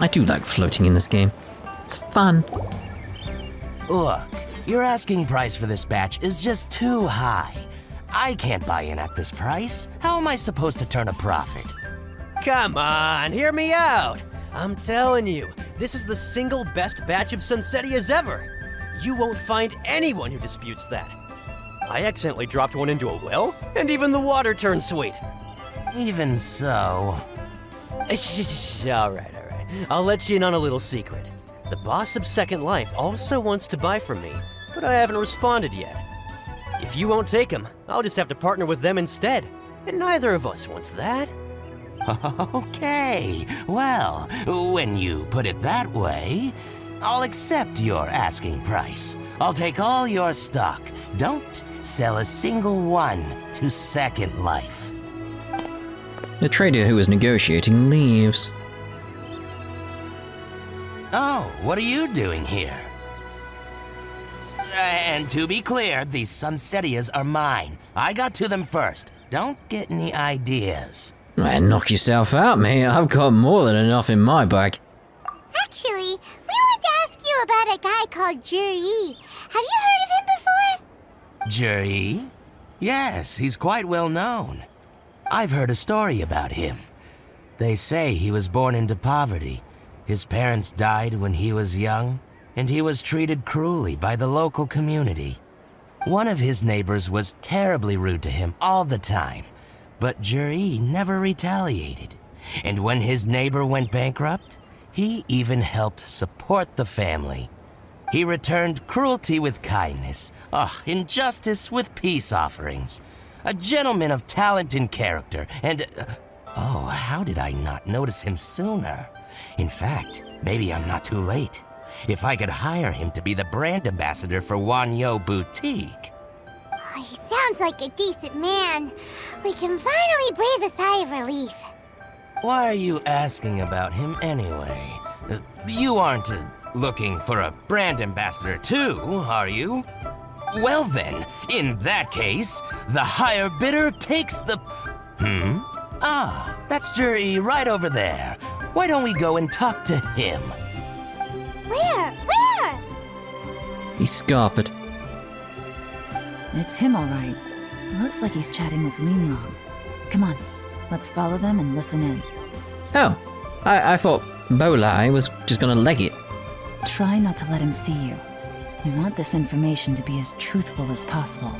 I do like floating in this game. It's fun. Look, your asking price for this batch is just too high. I can't buy in at this price. How am I supposed to turn a profit? Come on, hear me out. I'm telling you, this is the single best batch of Sunsettias ever. You won't find anyone who disputes that. I accidentally dropped one into a well, and even the water turned sweet. Even so... All right. I'll let you in on a little secret. The boss of Second Life also wants to buy from me, but I haven't responded yet. If you won't take him, I'll just have to partner with them instead, and neither of us wants that. Okay, well, when you put it that way, I'll accept your asking price. I'll take all your stock. Don't sell a single one to Second Life. The trader who was negotiating leaves. Oh, what are you doing here? And to be clear, these Sunsettias are mine. I got to them first. Don't get any ideas. Man, knock yourself out, mate. I've got more than enough in my bag. Actually, we want to ask you about a guy called Zhiyi. Have you heard of him before? Zhiyi? Yes, he's quite well known. I've heard a story about him. They say he was born into poverty. His parents died when he was young, and he was treated cruelly by the local community. One of his neighbors was terribly rude to him all the time, but Zhiyi never retaliated. And when his neighbor went bankrupt, he even helped support the family. He returned cruelty with kindness, injustice with peace offerings. A gentleman of talent and character, and... how did I not notice him sooner? In fact, maybe I'm not too late. If I could hire him to be the brand ambassador for Wanyo Boutique. Oh, he sounds like a decent man. We can finally breathe a sigh of relief. Why are you asking about him anyway? You aren't looking for a brand ambassador too, are you? Well then, in that case, the higher bidder takes the... That's Zhiyi right over there. Why don't we go and talk to him? Where? He's scarpered. It's him, all right. Looks like he's chatting with Linlong. Come on, let's follow them and listen in. Oh, I thought Bolai was just gonna leg it. Try not to let him see you. We want this information to be as truthful as possible.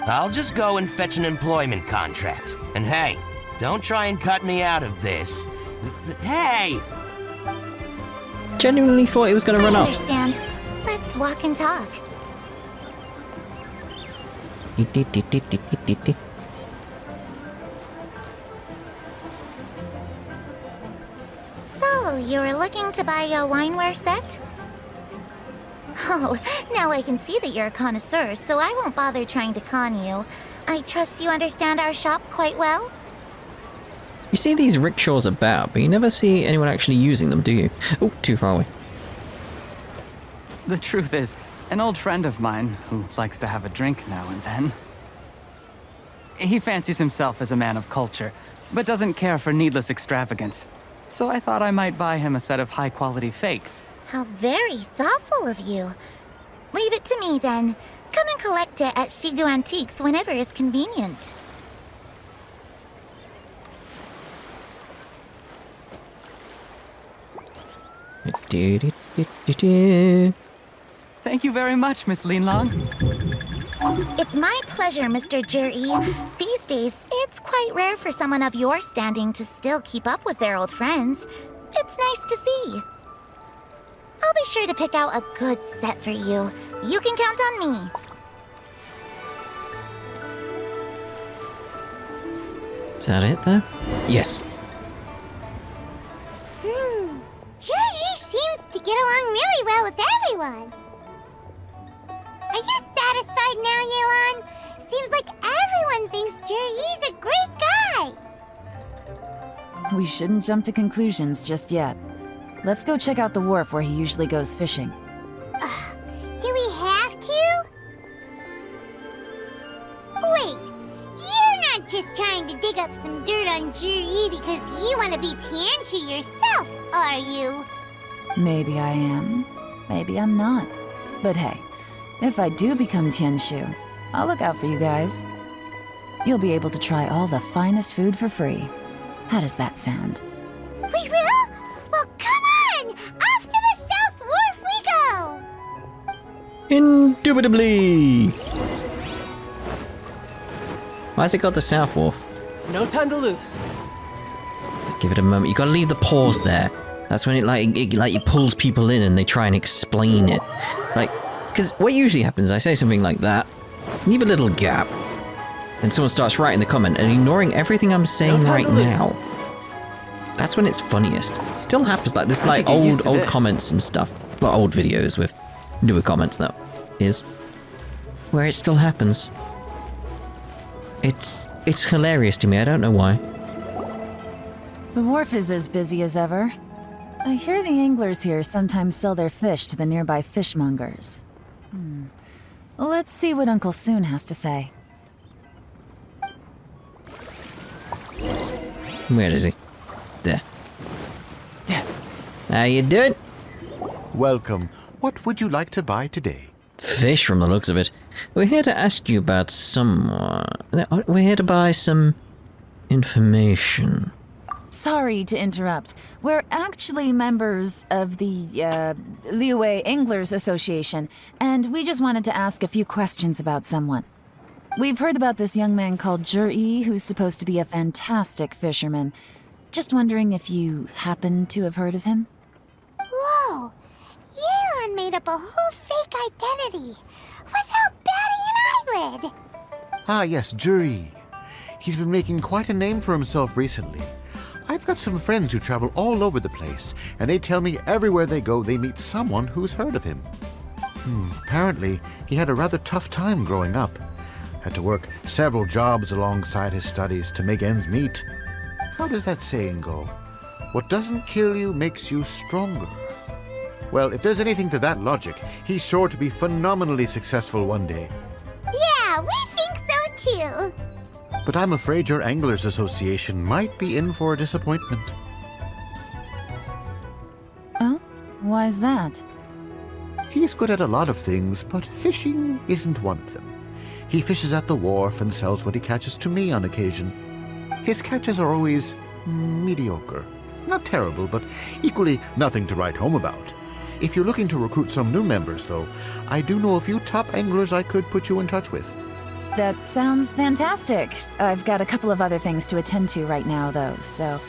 I'll just go and fetch an employment contract. And hey, don't try and cut me out of this. Hey! Genuinely thought he was gonna run I off. understand. Let's walk and talk. So, you were looking to buy a wineware set? Oh, now I can see that you're a connoisseur, so I won't bother trying to con you. I trust you understand our shop quite well? You see these rickshaws about, but you never see anyone actually using them, do you? Oh, too far away. The truth is, an old friend of mine, who likes to have a drink now and then, he fancies himself as a man of culture, but doesn't care for needless extravagance. So I thought I might buy him a set of high-quality fakes. How very thoughtful of you. Leave it to me, then. Come and collect it at Shigu Antiques whenever is convenient. Thank you very much, Miss Linlong. It's my pleasure, Mr. Zhiyi. These days, it's quite rare for someone of your standing to still keep up with their old friends. It's nice to see. I'll be sure to pick out a good set for you. You can count on me. Is that it, though? Yes. Zhiyi seems to get along really well with everyone. Are you satisfied now, Yuan? Seems like everyone thinks Zhiyi's a great guy. We shouldn't jump to conclusions just yet. Let's go check out the wharf where he usually goes fishing. Do we have to? Wait, you're not just trying to dig up some dirt on Zhiyi because you want to be Tianshu yourself, are you? Maybe I am. Maybe I'm not. But hey, if I do become Tianshu, I'll look out for you guys. You'll be able to try all the finest food for free. How does that sound? We will? Well, come on! Off to the South Wharf we go! Indubitably! Why's it got the South Wharf? No time to lose. Give it a moment. You gotta leave the pause there. That's when it pulls people in and they try and explain it. Like, because what usually happens, I say something like that, leave a little gap, and someone starts writing the comment and ignoring everything I'm saying right now. That's when it's funniest. It still happens like this, like old comments and stuff. Well, old videos with newer comments, that is. Where it still happens. It's hilarious to me, I don't know why. The wharf is as busy as ever. I hear the anglers here sometimes sell their fish to the nearby fishmongers. Let's see what Uncle Soon has to say. Where is he? There. How you doing? Welcome. What would you like to buy today? Fish from the looks of it. We're here to ask you about we're here to buy some information. Sorry to interrupt. We're actually members of the, Liyue Anglers Association, and we just wanted to ask a few questions about someone. We've heard about this young man called Zhiyi, who's supposed to be a fantastic fisherman. Just wondering if you happen to have heard of him? Whoa! Yeon made up a whole fake identity without batting an eyelid! Ah, yes, Zhiyi. He's been making quite a name for himself recently. I've got some friends who travel all over the place, and they tell me everywhere they go they meet someone who's heard of him. Apparently, he had a rather tough time growing up. Had to work several jobs alongside his studies to make ends meet. How does that saying go? What doesn't kill you makes you stronger. Well, if there's anything to that logic, he's sure to be phenomenally successful one day. Yeah, we think so too! But I'm afraid your Anglers Association might be in for a disappointment. Oh? Why's that? He's good at a lot of things, but fishing isn't one of them. He fishes at the wharf and sells what he catches to me on occasion. His catches are always mediocre. Not terrible, but equally nothing to write home about. If you're looking to recruit some new members, though, I do know a few top anglers I could put you in touch with. That sounds fantastic. I've got a couple of other things to attend to right now, though, so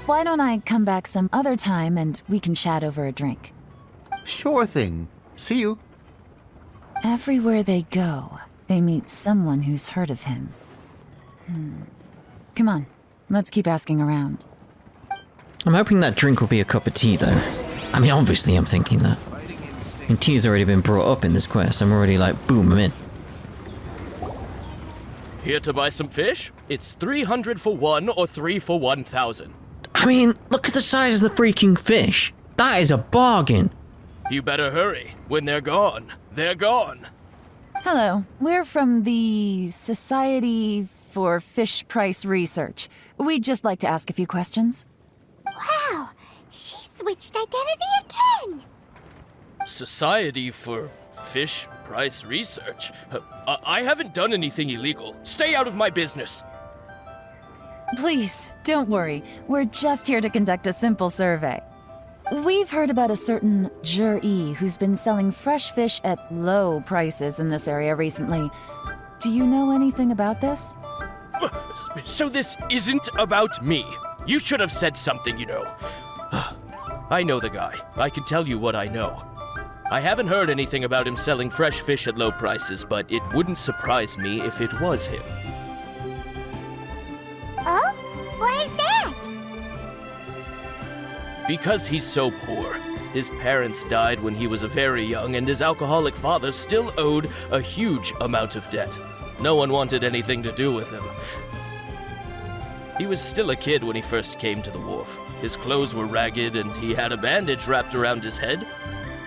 why don't I come back some other time and we can chat over a drink? Sure thing. See you. Everywhere they go, they meet someone who's heard of him. Come on, let's keep asking around. I'm hoping that drink will be a cup of tea, though. I mean, obviously I'm thinking that. I mean, tea's already been brought up in this quest. I'm already like, boom, I'm in. Here to buy some fish? It's 300 for 1 or 3 for 1,000. I mean, look at the size of the freaking fish. That is a bargain. You better hurry. When they're gone, they're gone. Hello, we're from the Society for Fish Price Research. We'd just like to ask a few questions. Wow, she switched identity again! Society for Fish Price Research? I haven't done anything illegal. Stay out of my business. Please, don't worry. We're just here to conduct a simple survey. We've heard about a certain Zhiyi who's been selling fresh fish at low prices in this area recently. Do you know anything about this? So this isn't about me. You should have said something, you know. I know the guy. I can tell you what I know. I haven't heard anything about him selling fresh fish at low prices, but it wouldn't surprise me if it was him. Oh? Why is that? Because he's so poor. His parents died when he was very young, and his alcoholic father still owed a huge amount of debt. No one wanted anything to do with him. He was still a kid when he first came to the wharf. His clothes were ragged, and he had a bandage wrapped around his head.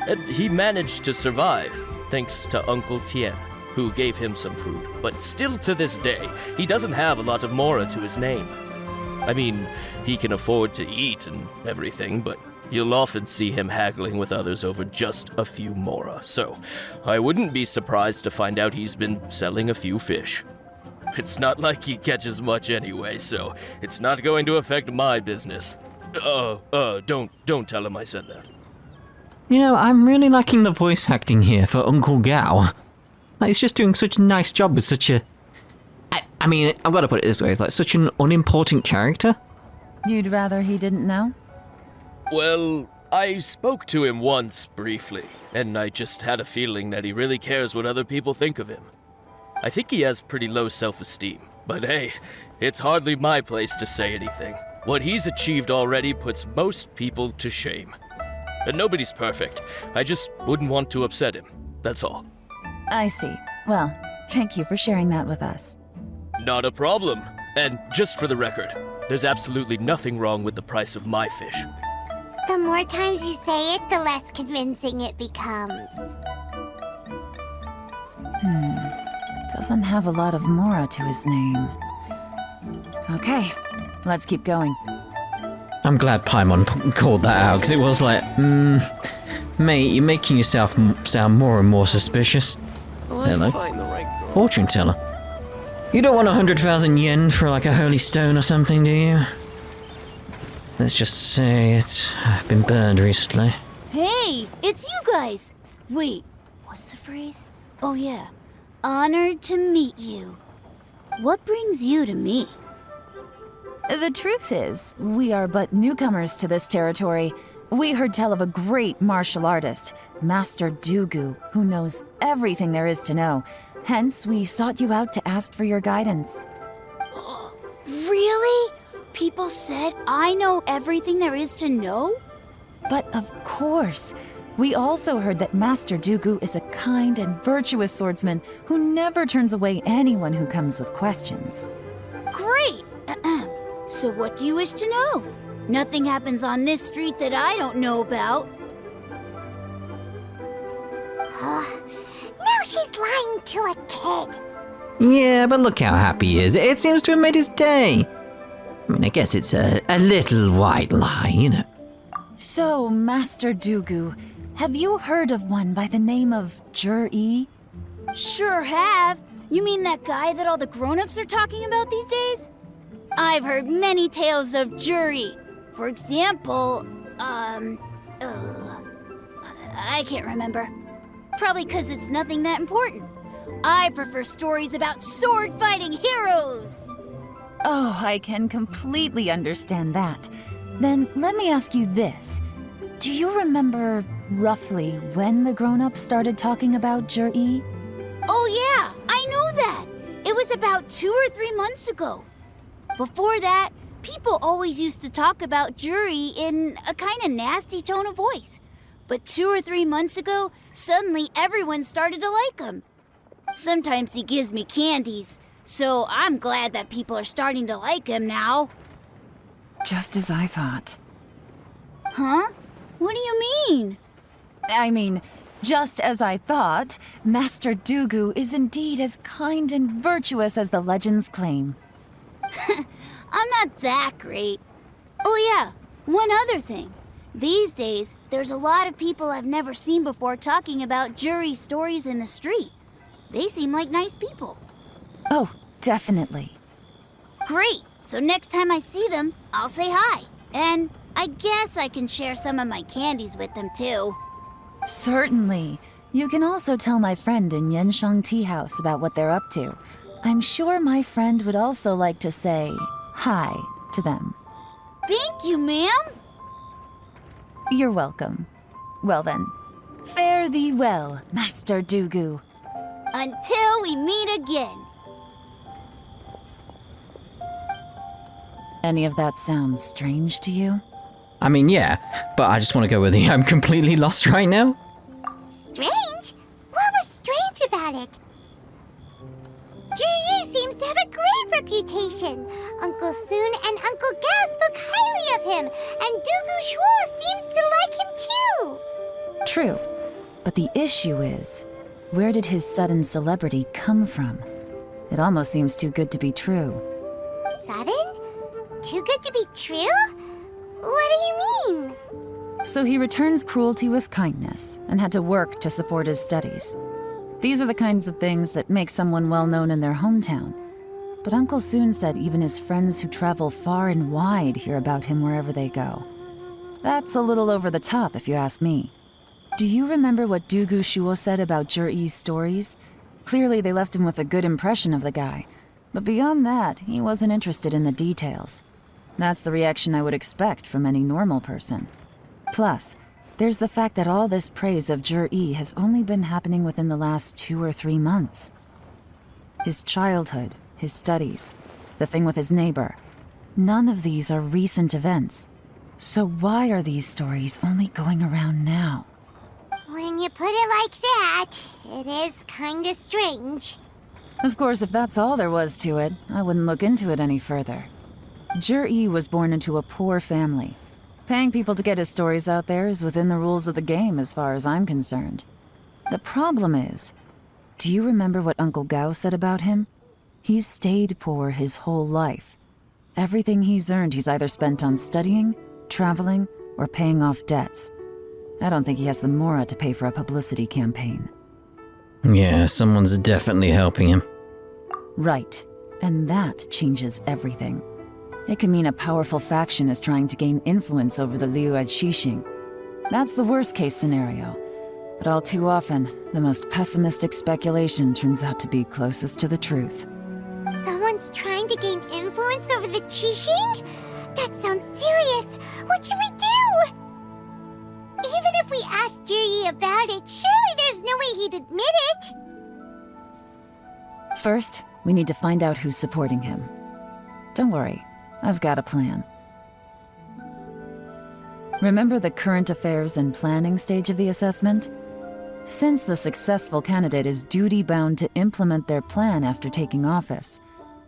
And he managed to survive, thanks to Uncle Tien. who gave him some food, but still to this day, he doesn't have a lot of mora to his name. I mean, he can afford to eat and everything, but you'll often see him haggling with others over just a few mora, so I wouldn't be surprised to find out he's been selling a few fish. It's not like he catches much anyway, so it's not going to affect my business. Don't tell him I said that. You know, I'm really liking the voice acting here for Uncle Gao. Like, he's just doing such a nice job with such a... I mean, I've got to put it this way, it's like such an unimportant character. You'd rather he didn't know? Well, I spoke to him once, briefly, and I just had a feeling that he really cares what other people think of him. I think he has pretty low self-esteem, but hey, it's hardly my place to say anything. What he's achieved already puts most people to shame. And nobody's perfect. I just wouldn't want to upset him, that's all. I see. Well, thank you for sharing that with us. Not a problem. And just for the record, there's absolutely nothing wrong with the price of my fish. The more times you say it, the less convincing it becomes. Doesn't have a lot of mora to his name. Okay, let's keep going. I'm glad Paimon called that out, because it was like, mate, you're making yourself sound more and more suspicious. Hello? Find the right girl. Fortune teller. You don't want 100,000 yen for like a holy stone or something, do you? Let's just say it's been burned recently. Hey, it's you guys! Wait, what's the phrase? Oh yeah, honored to meet you. What brings you to me? The truth is, we are but newcomers to this territory. We heard tell of a great martial artist, Master Dugu, who knows everything there is to know. Hence, we sought you out to ask for your guidance. Really? People said I know everything there is to know? But of course, we also heard that Master Dugu is a kind and virtuous swordsman who never turns away anyone who comes with questions. Great! So what do you wish to know? Nothing happens on this street that I don't know about. Now she's lying to a kid. Yeah, but look how happy he is. It seems to have made his day. I mean, I guess it's a little white lie, you know. So, Master Dugu, have you heard of one by the name of Zhiyi? Sure have. You mean that guy that all the grown-ups are talking about these days? I've heard many tales of Zhiyi. For example, I can't remember. Probably because it's nothing that important. I prefer stories about sword-fighting heroes. Oh, I can completely understand that. Then let me ask you this. Do you remember roughly when the grown-ups started talking about Zhiyi? Oh yeah, I know that. It was about 2 or 3 months ago. Before that, people always used to talk about Zhiyi in a kind of nasty tone of voice. But 2 or 3 months ago, suddenly everyone started to like him. Sometimes he gives me candies, so I'm glad that people are starting to like him now. Just as I thought. Huh? What do you mean? I mean, just as I thought, Master Dugu is indeed as kind and virtuous as the legends claim. I'm not that great. Oh yeah, one other thing. These days, there's a lot of people I've never seen before talking about Zhiyi stories in the street. They seem like nice people. Oh, definitely. Great! So next time I see them, I'll say hi. And I guess I can share some of my candies with them too. Certainly. You can also tell my friend in Yenshang Tea House about what they're up to. I'm sure my friend would also like to say hi to them. Thank you, ma'am! You're welcome. Well then, fare thee well, Master Dugu. Until we meet again. Any of that sound strange to you? I mean, yeah, but I just want to go with you. I'm completely lost right now. Strange? What was strange about it? Zhiyi seems to have a great reputation. Uncle Soon and Uncle Gao spoke highly of him, and Dugu Shuo seems to like him too. True, but the issue is, where did his sudden celebrity come from? It almost seems too good to be true. Sudden? Too good to be true? What do you mean? So he returns cruelty with kindness and had to work to support his studies. These are the kinds of things that make someone well known in their hometown. But Uncle Soon said even his friends who travel far and wide hear about him wherever they go. That's a little over the top, if you ask me. Do you remember what Dugu Shuo said about Zhiyi's stories? Clearly they left him with a good impression of the guy. But beyond that, he wasn't interested in the details. That's the reaction I would expect from any normal person. Plus, there's the fact that all this praise of Zhiyi has only been happening within the last 2 or 3 months. His childhood, his studies, the thing with his neighbor. None of these are recent events. So why are these stories only going around now? When you put it like that, it is kinda strange. Of course, if that's all there was to it, I wouldn't look into it any further. Zhiyi was born into a poor family. Paying people to get his stories out there is within the rules of the game as far as I'm concerned. The problem is, do you remember what Uncle Gao said about him? He's stayed poor his whole life. Everything he's earned he's either spent on studying, traveling, or paying off debts. I don't think he has the mora to pay for a publicity campaign. Yeah, someone's definitely helping him. Right, and that changes everything. It can mean a powerful faction is trying to gain influence over the Liyue Xixing. That's the worst case scenario. But all too often, the most pessimistic speculation turns out to be closest to the truth. Someone's trying to gain influence over the Qixing? That sounds serious. What should we do? Even if we asked Zhiyi about it, surely there's no way he'd admit it. First, we need to find out who's supporting him. Don't worry, I've got a plan. Remember the current affairs and planning stage of the assessment? Since the successful candidate is duty-bound to implement their plan after taking office,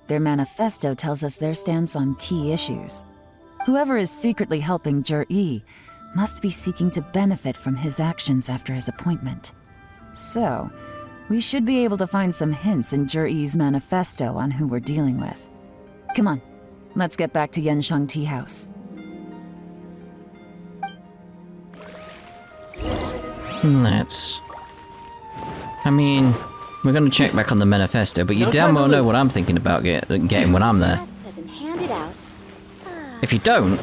their manifesto tells us their stance on key issues. Whoever is secretly helping Zhiyi must be seeking to benefit from his actions after his appointment. So, we should be able to find some hints in Zhiyi's manifesto on who we're dealing with. Come on, let's get back to Yanshang Tea House. I mean, we're gonna check back on the manifesto, but you damn well know what I'm thinking about getting when I'm there. If you don't,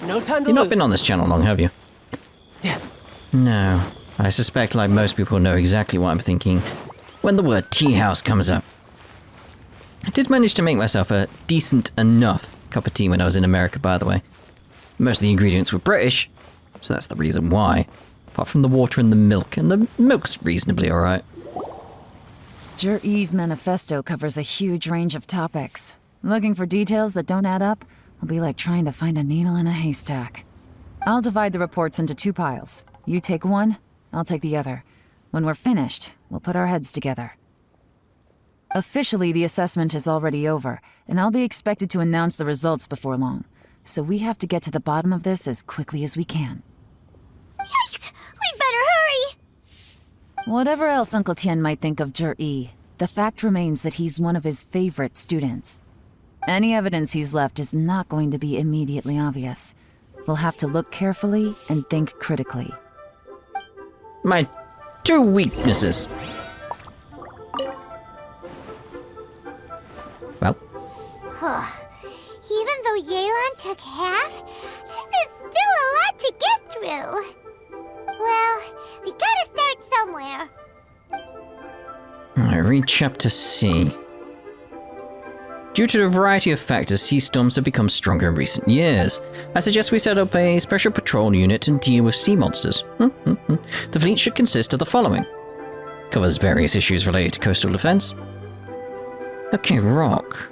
No time to you've not lose. been on this channel long, have you? Yeah. No. I suspect, like most people, know exactly what I'm thinking when the word tea house comes up. I did manage to make myself a decent enough cup of tea when I was in America, by the way. Most of the ingredients were British, so that's the reason why. Apart from the water and the milk's reasonably alright. Zhiyi's manifesto covers a huge range of topics. Looking for details that don't add up will be like trying to find a needle in a haystack. I'll divide the reports into 2 piles. You take one, I'll take the other. When we're finished, we'll put our heads together. Officially, the assessment is already over, and I'll be expected to announce the results before long. So we have to get to the bottom of this as quickly as we can. Yikes! We better hurry! Whatever else Uncle Tian might think of Zhiyi, the fact remains that he's one of his favorite students. Any evidence he's left is not going to be immediately obvious. We'll have to look carefully and think critically. My 2 weaknesses. Well, Even though Yelan took half, this is still a lot to get through. Well, we gotta start somewhere. I read chapter C. Due to a variety of factors, sea storms have become stronger in recent years. I suggest we set up a special patrol unit and deal with sea monsters. The fleet should consist of the following. Covers various issues related to coastal defense. Okay, rock.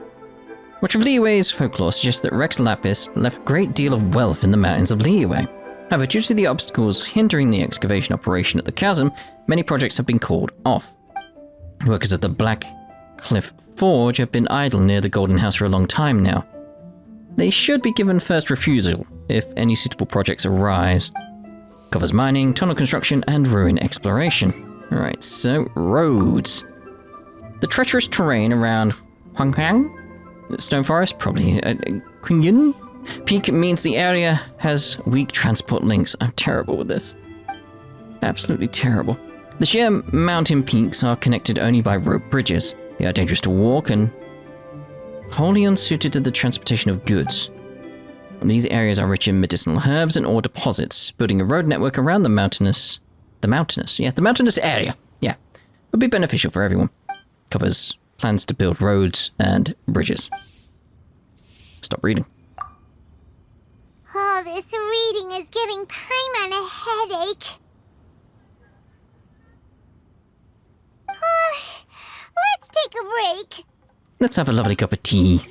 Much of Liyue's folklore suggests that Rex Lapis left a great deal of wealth in the mountains of Liyue. However, due to the obstacles hindering the excavation operation at the chasm, many projects have been called off. Workers at the Black Cliff Forge have been idle near the Golden House for a long time now. They should be given first refusal if any suitable projects arise. Covers mining, tunnel construction, and ruin exploration. Right, so roads. The treacherous terrain around Huangkang Stone Forest, probably Qingyun Peak means the area has weak transport links. I'm terrible with this. Absolutely terrible. The sheer mountain peaks are connected only by rope bridges. They are dangerous to walk and wholly unsuited to the transportation of goods. These areas are rich in medicinal herbs and ore deposits. Building a road network around the mountainous area, would be beneficial for everyone. Covers plans to build roads and bridges. Stop reading. Oh, this reading is giving Paimon a headache. Let's take a break. Let's have a lovely cup of tea.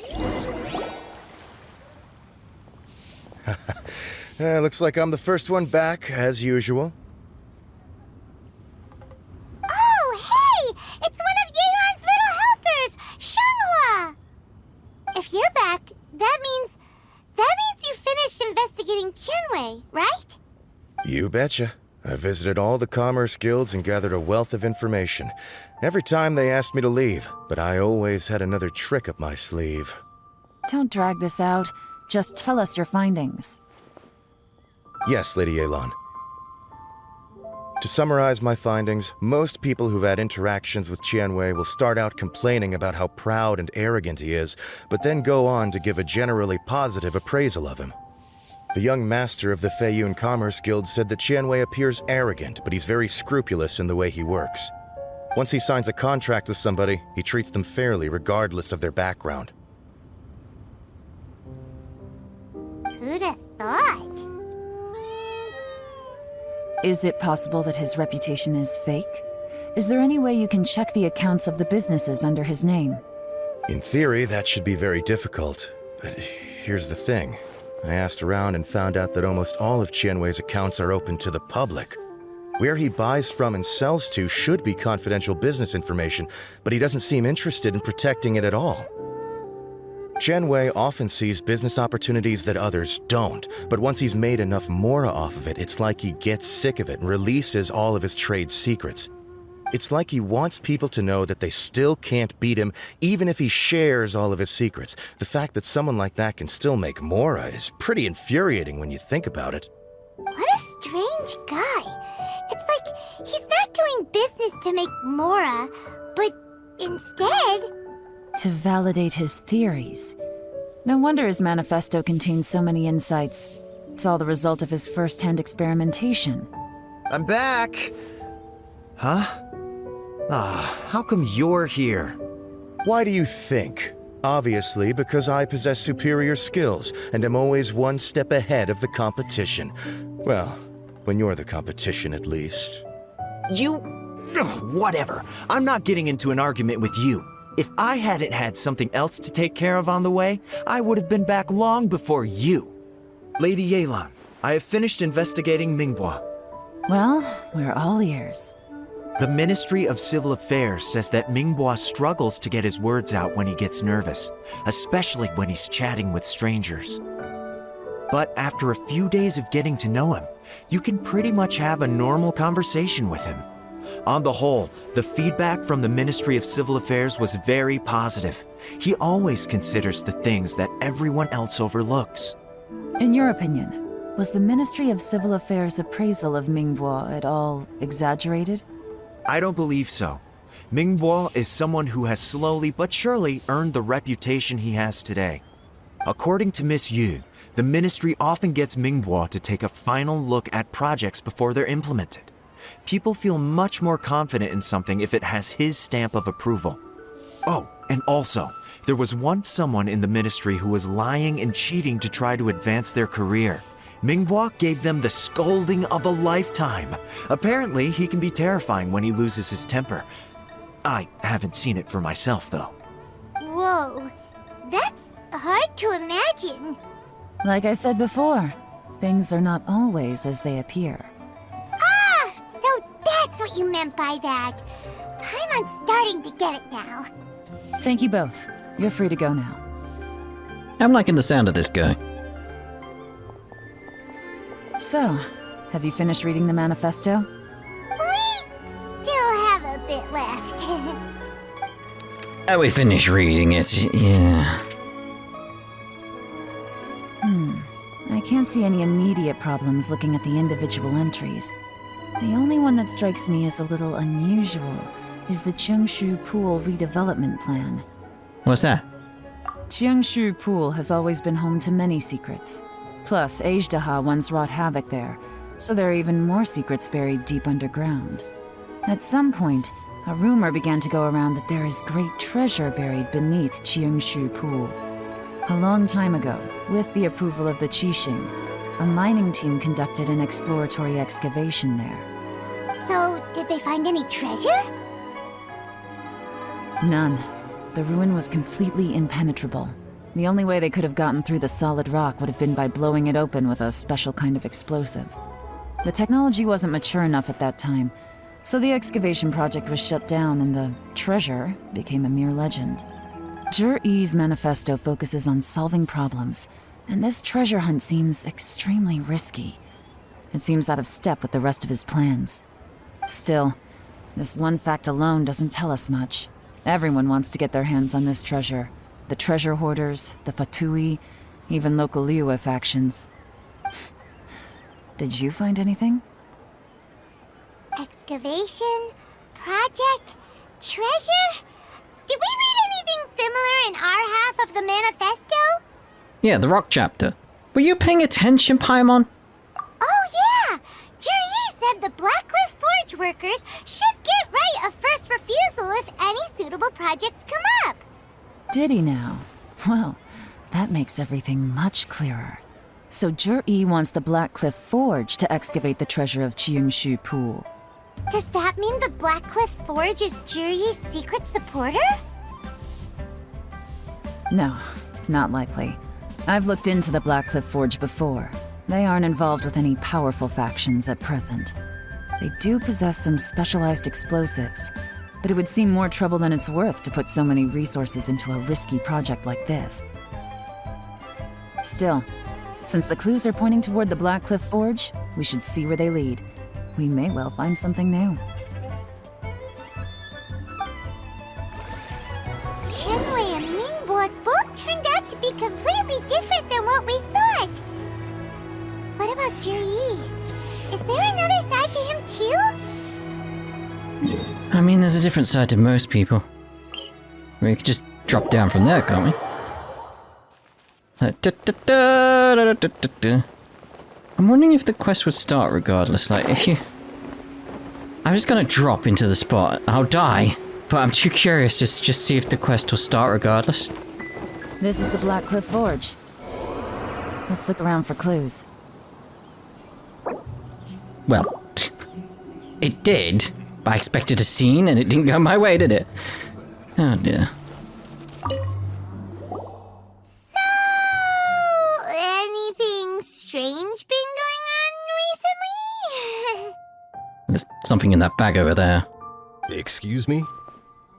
Looks like I'm the first one back, as usual. Oh, hey! It's one of Yelan's little helpers, Shanghua! If you're back, that means you finished investigating Tianwei, right? You betcha. I visited all the commerce guilds and gathered a wealth of information. Every time they asked me to leave, but I always had another trick up my sleeve. Don't drag this out. Just tell us your findings. Yes, Lady Yelan. To summarize my findings, most people who've had interactions with Tianwei will start out complaining about how proud and arrogant he is, but then go on to give a generally positive appraisal of him. The young master of the Feiyun Commerce Guild said that Tianwei appears arrogant, but he's very scrupulous in the way he works. Once he signs a contract with somebody, he treats them fairly regardless of their background. Who'd have thought? Is it possible that his reputation is fake? Is there any way you can check the accounts of the businesses under his name? In theory, that should be very difficult, but here's the thing. I asked around and found out that almost all of Tianwei's accounts are open to the public. Where he buys from and sells to should be confidential business information, but he doesn't seem interested in protecting it at all. Tianwei often sees business opportunities that others don't, but once he's made enough mora off of it, it's like he gets sick of it and releases all of his trade secrets. It's like he wants people to know that they still can't beat him, even if he shares all of his secrets. The fact that someone like that can still make mora is pretty infuriating when you think about it. What a strange guy. It's like he's not doing business to make mora, but instead... To validate his theories. No wonder his manifesto contains so many insights. It's all the result of his first-hand experimentation. I'm back! Huh? How come you're here? Why do you think? Obviously, because I possess superior skills and am always one step ahead of the competition. Well, when you're the competition, at least. Whatever. I'm not getting into an argument with you. If I hadn't had something else to take care of on the way, I would have been back long before you. Lady Yelan, I have finished investigating Minghua. Well, we're all ears. The Ministry of Civil Affairs says that Minghua struggles to get his words out when he gets nervous, especially when he's chatting with strangers. But after a few days of getting to know him, you can pretty much have a normal conversation with him. On the whole, the feedback from the Ministry of Civil Affairs was very positive. He always considers the things that everyone else overlooks. In your opinion, was the Ministry of Civil Affairs' appraisal of Minghua at all exaggerated? I don't believe so. Minghua is someone who has slowly but surely earned the reputation he has today. According to Miss Yu, the Ministry often gets Minghua to take a final look at projects before they're implemented. People feel much more confident in something if it has his stamp of approval. Oh, and also, there was once someone in the Ministry who was lying and cheating to try to advance their career. Minghua gave them the scolding of a lifetime. Apparently, he can be terrifying when he loses his temper. I haven't seen it for myself, though. Whoa, that's hard to imagine. Like I said before, things are not always as they appear. So that's what you meant by that. Paimon's starting to get it now. Thank you both. You're free to go now. I'm liking the sound of this guy. So, have you finished reading the manifesto? We still left. Oh, we finished reading it, yeah. I can't see any immediate problems looking at the individual entries. The only one that strikes me as a little unusual is the Qiangshu Pool redevelopment plan. What's that? Qiangshu Pool has always been home to many secrets. Plus, Azhdaha once wrought havoc there, so there are even more secrets buried deep underground. At some point, a rumor began to go around that there is great treasure buried beneath Qiangshu Pool. A long time ago, with the approval of the Qixing, a mining team conducted an exploratory excavation there. So, did they find any treasure? None. The ruin was completely impenetrable. The only way they could have gotten through the solid rock would have been by blowing it open with a special kind of explosive. The technology wasn't mature enough at that time, so the excavation project was shut down and the treasure became a mere legend. Zhiyi's manifesto focuses on solving problems, and this treasure hunt seems extremely risky. It seems out of step with the rest of his plans. Still, this one fact alone doesn't tell us much. Everyone wants to get their hands on this treasure. The treasure hoarders, the Fatui, even local Liyue factions. Did you find anything? Excavation? Project? Treasure? Did we read anything similar in our half of the manifesto? Yeah, the rock chapter. Were you paying attention, Paimon? Oh yeah! Zhiyi said the Blackcliff Forge workers should get right of first refusal if any suitable projects come up. Did he now? Well, that makes everything much clearer. So Zhiyi wants the Blackcliff Forge to excavate the treasure of Qiangshu Pool. Does that mean the Blackcliff Forge is Zhiyi's secret supporter? No, not likely. I've looked into the Blackcliff Forge before. They aren't involved with any powerful factions at present. They do possess some specialized explosives, but it would seem more trouble than it's worth to put so many resources into a risky project like this. Still, since the clues are pointing toward the Blackcliff Forge, we should see where they lead. We may well find something new. Qianwei and Mingbo both turned out to be completely different than what we thought. What about Zhiyi? Is there another side to him too? I mean, there's a different side to most people. We could just drop down from there, can't we? I'm wondering if the quest would start regardless. Like, if you... I'm just gonna drop into the spot. I'll die, but I'm too curious to just see if the quest will start regardless. This is the Blackcliff Forge. Let's look around for clues. Well, it did. But I expected a scene and it didn't go my way, did it? Oh dear. So, anything strange been going on recently? There's something in that bag over there. Excuse me?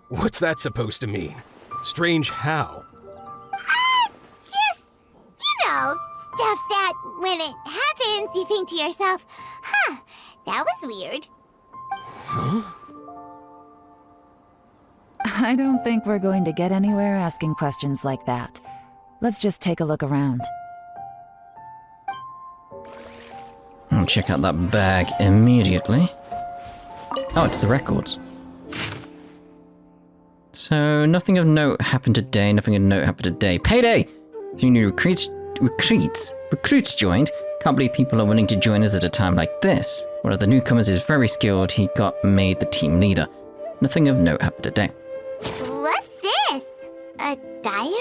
What's that supposed to mean? Strange how? Just, stuff that when it happens, you think to yourself, huh, that was weird. Huh? I don't think we're going to get anywhere asking questions like that. Let's just take a look around. I'll check out that bag immediately. Oh, it's the records. So, nothing of note happened today, nothing of note happened today. Payday! 3 new recruits joined. Can't believe people are willing to join us at a time like this. One of the newcomers is very skilled. He got made the team leader. Nothing of note happened today. What's this? A diary?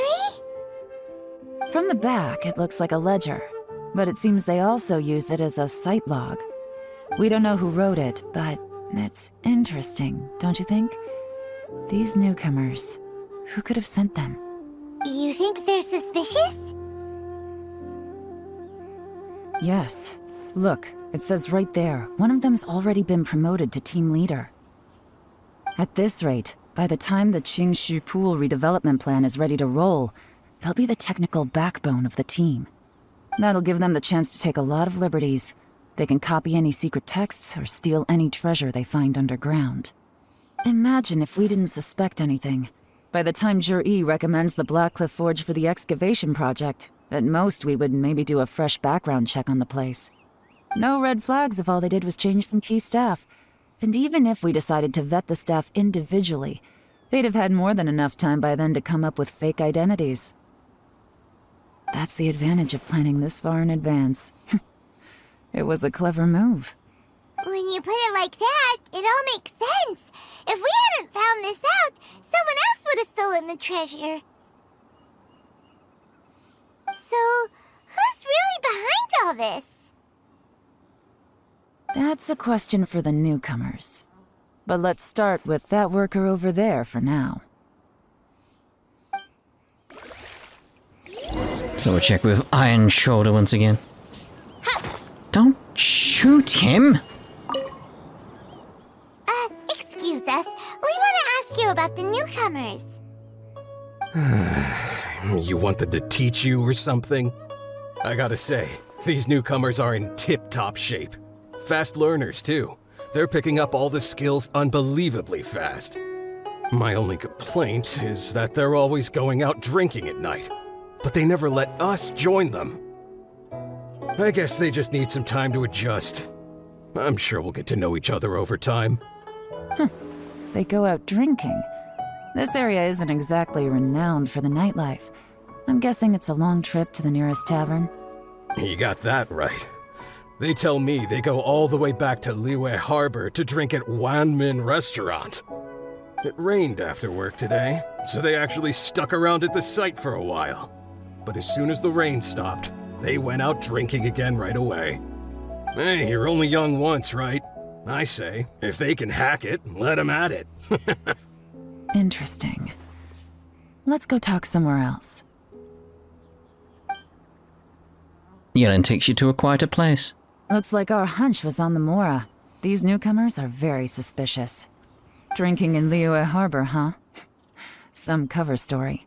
From the back, it looks like a ledger, but it seems they also use it as a site log. We don't know who wrote it, but it's interesting, don't you think? These newcomers, who could have sent them? You think they're suspicious? Yes. Look, it says right there, one of them's already been promoted to team leader. At this rate, by the time the Qiangshu Pool redevelopment plan is ready to roll, they'll be the technical backbone of the team. That'll give them the chance to take a lot of liberties. They can copy any secret texts or steal any treasure they find underground. Imagine if we didn't suspect anything. By the time Zhiyi recommends the Blackcliff Forge for the excavation project, at most we would maybe do a fresh background check on the place. No red flags if all they did was change some key staff. And even if we decided to vet the staff individually, they'd have had more than enough time by then to come up with fake identities. That's the advantage of planning this far in advance. It was a clever move. When you put it like that, it all makes sense. If we hadn't found this out, someone else would have stolen the treasure. So, who's really behind all this? That's a question for the newcomers. But let's start with that worker over there for now. So we'll check with Iron Shoulder once again. Don't shoot him! Excuse us. We want to ask you about the newcomers. You want them to teach you or something? I gotta say, these newcomers are in tip-top shape. Fast learners, too. They're picking up all the skills unbelievably fast. My only complaint is that they're always going out drinking at night, but they never let us join them. I guess they just need some time to adjust. I'm sure we'll get to know each other over time. They go out drinking. This area isn't exactly renowned for the nightlife. I'm guessing it's a long trip to the nearest tavern. You got that right. They tell me they go all the way back to Liyue Harbor to drink at Wanmin Restaurant. It rained after work today, so they actually stuck around at the site for a while. But as soon as the rain stopped, they went out drinking again right away. Hey, you're only young once, right? I say, if they can hack it, let them at it. Interesting. Let's go talk somewhere else. Yellen takes you to a quieter place. Looks like our hunch was on the Mora. These newcomers are very suspicious. Drinking in Liyue Harbor, huh? Some cover story.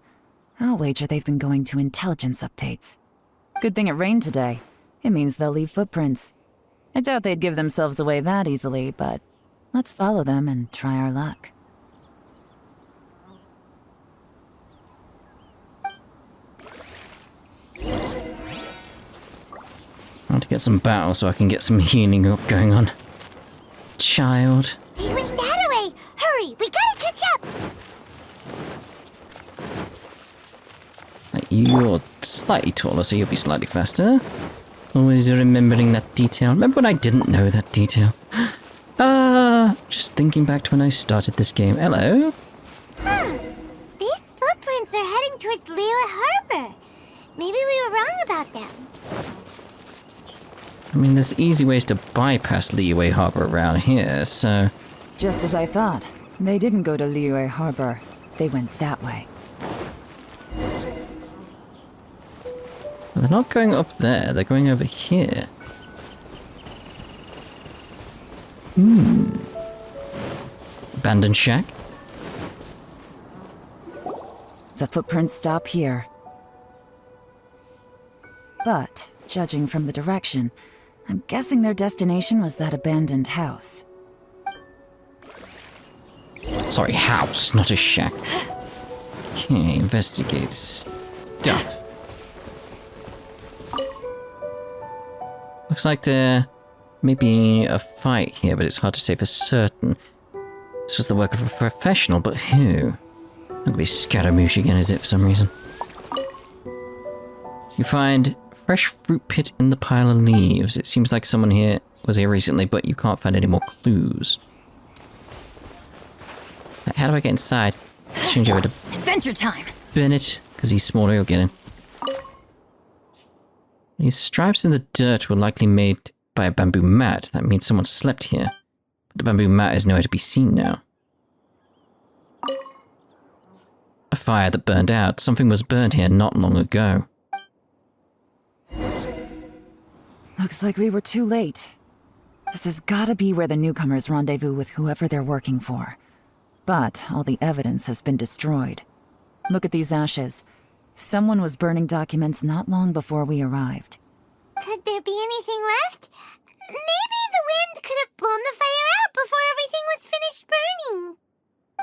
I'll wager they've been going to intelligence updates. Good thing it rained today. It means they'll leave footprints. I doubt they'd give themselves away that easily, but let's follow them and try our luck. I want to get some battle so I can get some healing up going on. Child. They went that way! Hurry, we gotta catch up! Like, you're slightly taller, so you'll be slightly faster. Always remembering that detail. Remember when I didn't know that detail? Just thinking back to when I started this game. Hello? These footprints are heading towards Liyue Harbor. Maybe we were wrong about them. I mean, there's easy ways to bypass Liyue Harbor around here, so... Just as I thought. They didn't go to Liyue Harbor. They went that way. Well, they're not going up there, they're going over here. Abandoned shack? The footprints stop here. But, judging from the direction, I'm guessing their destination was that abandoned house. Sorry, house, not a shack. Okay, investigate stuff. Looks like there may be a fight here, but it's hard to say for certain. This was the work of a professional, but who? Not gonna be Scaramouche again, is it, for some reason? You find a fresh fruit pit in the pile of leaves. It seems like someone here was here recently, but you can't find any more clues. How do I get inside? Let's change over to Adventure time! Bennett, because he's smaller, you'll get him. These stripes in the dirt were likely made by a bamboo mat. That means someone slept here. But the bamboo mat is nowhere to be seen now. A fire that burned out. Something was burned here not long ago. Looks like we were too late. This has gotta be where the newcomers rendezvous with whoever they're working for. But all the evidence has been destroyed. Look at these ashes. Someone was burning documents not long before we arrived. Could there be anything left? Maybe the wind could have blown the fire out before everything was finished burning.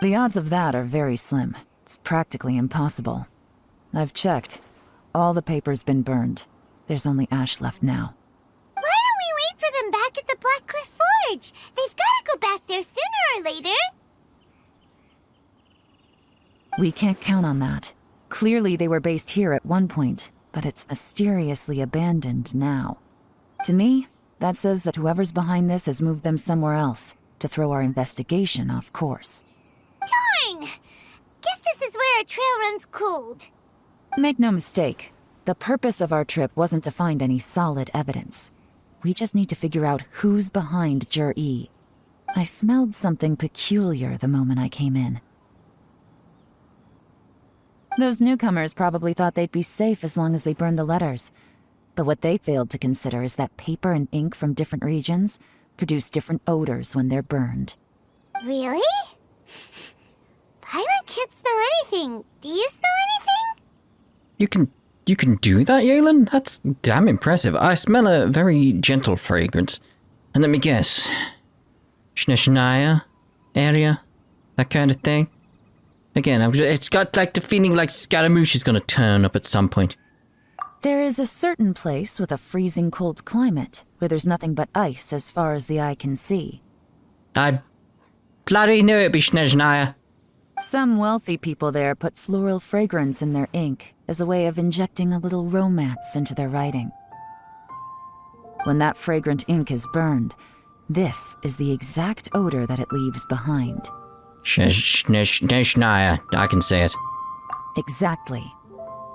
The odds of that are very slim. It's practically impossible. I've checked. All the paper's been burned. There's only ash left now. Why don't we wait for them back at the Black Cliff Forge? They've got to go back there sooner or later. We can't count on that. Clearly they were based here at one point, but it's mysteriously abandoned now. To me, that says that whoever's behind this has moved them somewhere else to throw our investigation off course. Darn! Guess this is where a trail runs cold. Make no mistake, the purpose of our trip wasn't to find any solid evidence. We just need to figure out who's behind Zhiyi. I smelled something peculiar the moment I came in. Those newcomers probably thought they'd be safe as long as they burned the letters. But what they failed to consider is that paper and ink from different regions produce different odors when they're burned. Really? Paimon can't smell anything. Do you smell anything? You can do that, Yelan? That's damn impressive. I smell a very gentle fragrance. And let me guess. Snezhnaya area? That kind of thing? Again, it's got like the feeling like Scaramouche is gonna turn up at some point. There is a certain place with a freezing cold climate, where there's nothing but ice as far as the eye can see. I bloody knew it'd be Snezhnaya. Some wealthy people there put floral fragrance in their ink as a way of injecting a little romance into their writing. When that fragrant ink is burned, this is the exact odor that it leaves behind. Snezhnaya, I can say it. Exactly.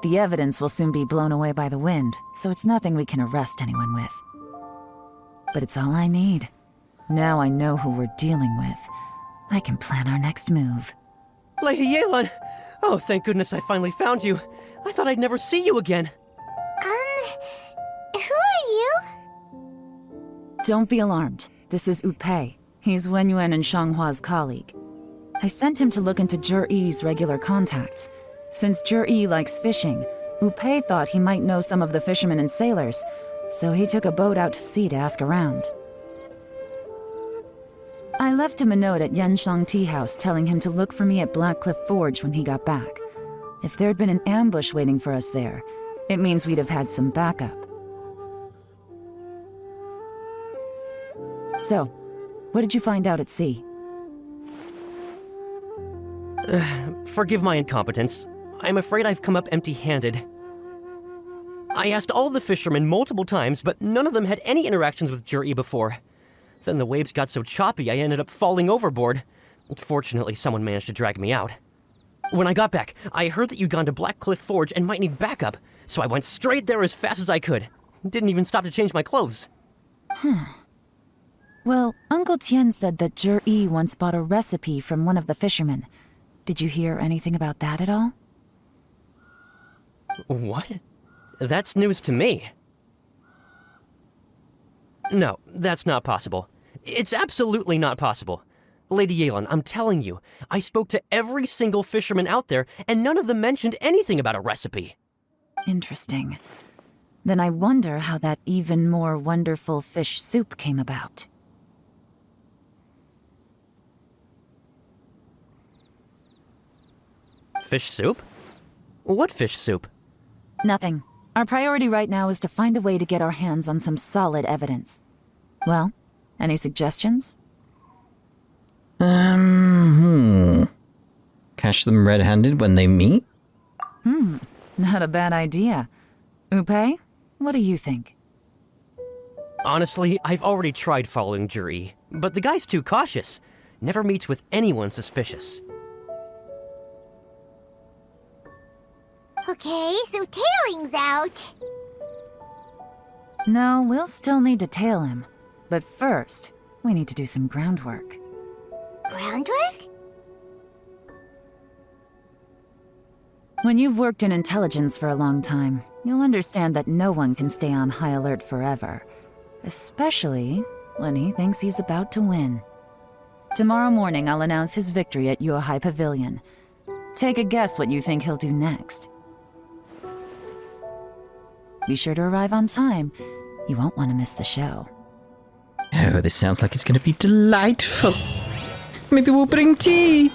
The evidence will soon be blown away by the wind, so it's nothing we can arrest anyone with. But it's all I need. Now I know who we're dealing with. I can plan our next move. Lady Yelan! Oh, thank goodness I finally found you. I thought I'd never see you again. Who are you? Don't be alarmed. This is Upei. He's Wenyuan and Shanghua's colleague. I sent him to look into Zhiyi's regular contacts. Since Zhiyi likes fishing, Upei thought he might know some of the fishermen and sailors, so he took a boat out to sea to ask around. I left him a note at Yanshang Tea House telling him to look for me at Black Cliff Forge when he got back. If there'd been an ambush waiting for us there, it means we'd have had some backup. So, what did you find out at sea? Forgive my incompetence. I'm afraid I've come up empty-handed. I asked all the fishermen multiple times, but none of them had any interactions with Zhiyi before. Then the waves got so choppy I ended up falling overboard. Fortunately, someone managed to drag me out. When I got back, I heard that you'd gone to Black Cliff Forge and might need backup, so I went straight there as fast as I could. Didn't even stop to change my clothes. Well, Uncle Tien said that Zhiyi once bought a recipe from one of the fishermen. Did you hear anything about that at all? What? That's news to me. No, that's not possible. It's absolutely not possible. Lady Yelan, I'm telling you, I spoke to every single fisherman out there, and none of them mentioned anything about a recipe. Interesting. Then I wonder how that even more wonderful fish soup came about. Fish soup? What fish soup? Nothing. Our priority right now is to find a way to get our hands on some solid evidence. Well, any suggestions? Catch them red-handed when they meet? Not a bad idea. Upei, what do you think? Honestly, I've already tried following Zhiyi, but the guy's too cautious. Never meets with anyone suspicious. Okay, so tailing's out. No, we'll still need to tail him. But first, we need to do some groundwork. Groundwork? When you've worked in intelligence for a long time, you'll understand that no one can stay on high alert forever. Especially when he thinks he's about to win. Tomorrow morning, I'll announce his victory at Yuehai Pavilion. Take a guess what you think he'll do next. Be sure to arrive on time. You won't want to miss the show. Oh, this sounds like it's going to be delightful. Maybe we'll bring tea.